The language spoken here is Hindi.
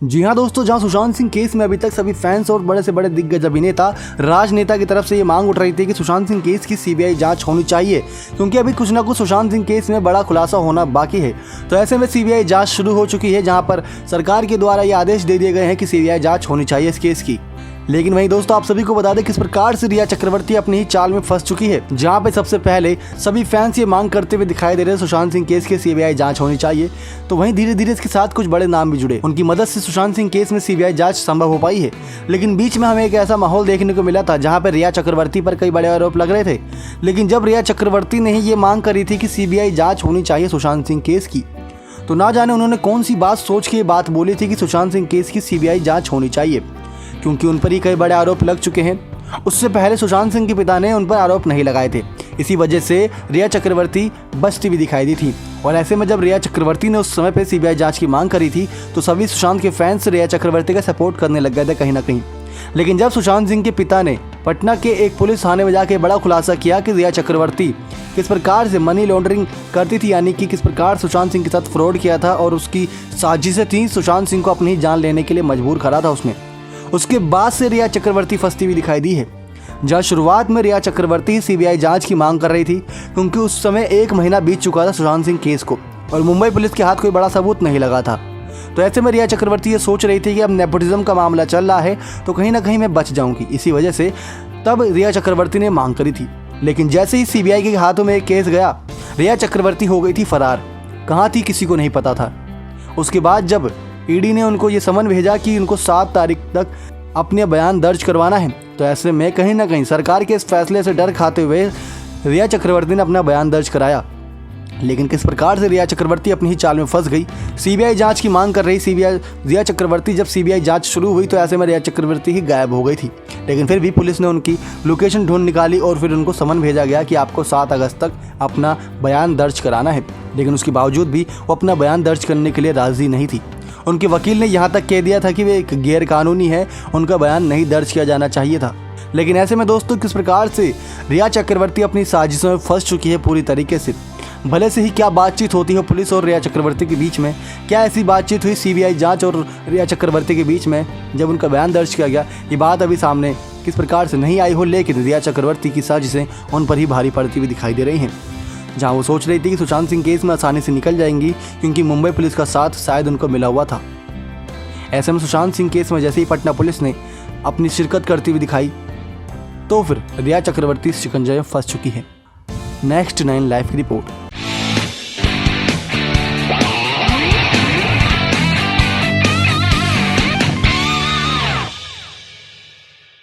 जी हाँ दोस्तों, जहां सुशांत सिंह केस में अभी तक सभी फैंस और बड़े से बड़े दिग्गज अभिनेता राजनेता की तरफ से ये मांग उठ रही थी कि सुशांत सिंह केस की सीबीआई जांच होनी चाहिए, क्योंकि अभी कुछ ना कुछ सुशांत सिंह केस में बड़ा खुलासा होना बाकी है। तो ऐसे में सीबीआई जांच शुरू हो चुकी है, जहां पर सरकार के द्वारा ये आदेश दे दिए गए हैं कि सीबीआई जांच होनी चाहिए इस केस की। लेकिन वहीं दोस्तों, आप सभी को बता दें किस प्रकार से रिया चक्रवर्ती अपनी ही चाल में फंस चुकी है, जहां पे सबसे पहले सभी फैंस ये मांग करते हुए दिखाई दे रहे हैं सुशांत सिंह केस की सीबीआई जांच होनी चाहिए। तो वहीं धीरे धीरे इसके साथ कुछ बड़े नाम भी जुड़े, उनकी मदद से सुशांत सिंह केस में सीबीआई जांच संभव हो पाई है। लेकिन बीच में हमें एक ऐसा माहौल देखने को मिला था जहाँ पर रिया चक्रवर्ती पर कई बड़े आरोप लग रहे थे। लेकिन जब रिया चक्रवर्ती ने ही ये मांग करी थी कि सीबीआई जांच होनी चाहिए सुशांत सिंह केस की, तो ना जाने उन्होंने कौन सी बात सोच के ये बात बोली थी कि सुशांत सिंह केस की सीबीआई जांच होनी चाहिए, क्योंकि उन पर ही कई बड़े आरोप लग चुके हैं। उससे पहले सुशांत सिंह के पिता ने उन पर आरोप नहीं लगाए थे। इसी वजह से रिया चक्रवर्ती बचती हुई दिखाई दी थी। और ऐसे में जब रिया चक्रवर्ती ने उस समय पे सीबीआई जांच की मांग करी थी, तो सभी सुशांत के फैंस रिया चक्रवर्ती का सपोर्ट करने लग गए थे कहीं ना कहीं। लेकिन जब सुशांत सिंह के पिता ने पटना के एक पुलिस थाने में जाके बड़ा खुलासा किया कि रिया चक्रवर्ती किस प्रकार से मनी लॉन्ड्रिंग करती थी, यानी कि किस प्रकार सुशांत सिंह के साथ फ्रॉड किया था और उसकी साजिशें थी, सुशांत सिंह को अपनी जान लेने के लिए मजबूर करा था उसने, उसके बाद से रिया चक्रवर्ती फंसती हुई दिखाई दी है। जहाँ शुरुआत में रिया चक्रवर्ती सीबीआई जांच की मांग कर रही थी, क्योंकि उस समय 1 महीना बीत चुका था सुशांत सिंह केस को और मुंबई पुलिस के हाथ कोई बड़ा सबूत नहीं लगा था। तो ऐसे में रिया चक्रवर्ती ये सोच रही थी कि अब नेपोटिज्म का मामला चल रहा है तो कहीं ना कहीं मैं बच जाऊंगी। इसी वजह से तब रिया चक्रवर्ती ने मांग करी थी। लेकिन जैसे ही सीबीआई के हाथों में एक केस गया, रिया चक्रवर्ती हो गई थी फरार। कहाँ थी किसी को नहीं पता था। उसके बाद जब ईडी ने उनको ये समन भेजा कि उनको 7 तारीख तक अपने बयान दर्ज करवाना है, तो ऐसे में कहीं ना कहीं सरकार के इस फैसले से डर खाते हुए रिया चक्रवर्ती ने अपना बयान दर्ज कराया। लेकिन किस प्रकार से रिया चक्रवर्ती अपनी ही चाल में फंस गई। सीबीआई जांच की मांग कर रही रिया चक्रवर्ती, जब सीबीआई जांच शुरू हुई तो ऐसे में रिया चक्रवर्ती ही गायब हो गई थी। लेकिन फिर भी पुलिस ने उनकी लोकेशन ढूंढ निकाली और फिर उनको समन भेजा गया कि आपको 7 अगस्त तक अपना बयान दर्ज कराना है। लेकिन उसके बावजूद भी वो अपना बयान दर्ज करने के लिए राजी नहीं थी। उनके वकील ने यहाँ तक कह दिया था कि वे एक गैर कानूनी है, उनका बयान नहीं दर्ज किया जाना चाहिए था। लेकिन ऐसे में दोस्तों, किस प्रकार से रिया चक्रवर्ती अपनी साजिशों में फंस चुकी है पूरी तरीके से। भले से ही क्या बातचीत होती है पुलिस और रिया चक्रवर्ती के बीच में, क्या ऐसी बातचीत हुई सीबीआई जांच और रिया चक्रवर्ती के बीच में जब उनका बयान दर्ज किया गया, ये बात अभी सामने किस प्रकार से नहीं आई हो। लेकिन रिया चक्रवर्ती की साजिशें उन पर ही भारी पड़ती हुई दिखाई दे रही हैं। जहां वो सोच रही थी कि सुशांत सिंह केस में आसानी से निकल जाएंगी, क्योंकि मुंबई पुलिस का साथ शायद उनको मिला हुआ था। ऐसे में सुशांत सिंह केस में जैसे ही पटना पुलिस ने अपनी शिरकत करती हुई दिखाई, तो फिर रिया चक्रवर्ती शिकंजे में फंस चुकी है। नेक्स्ट 9 लाइव की रिपोर्ट।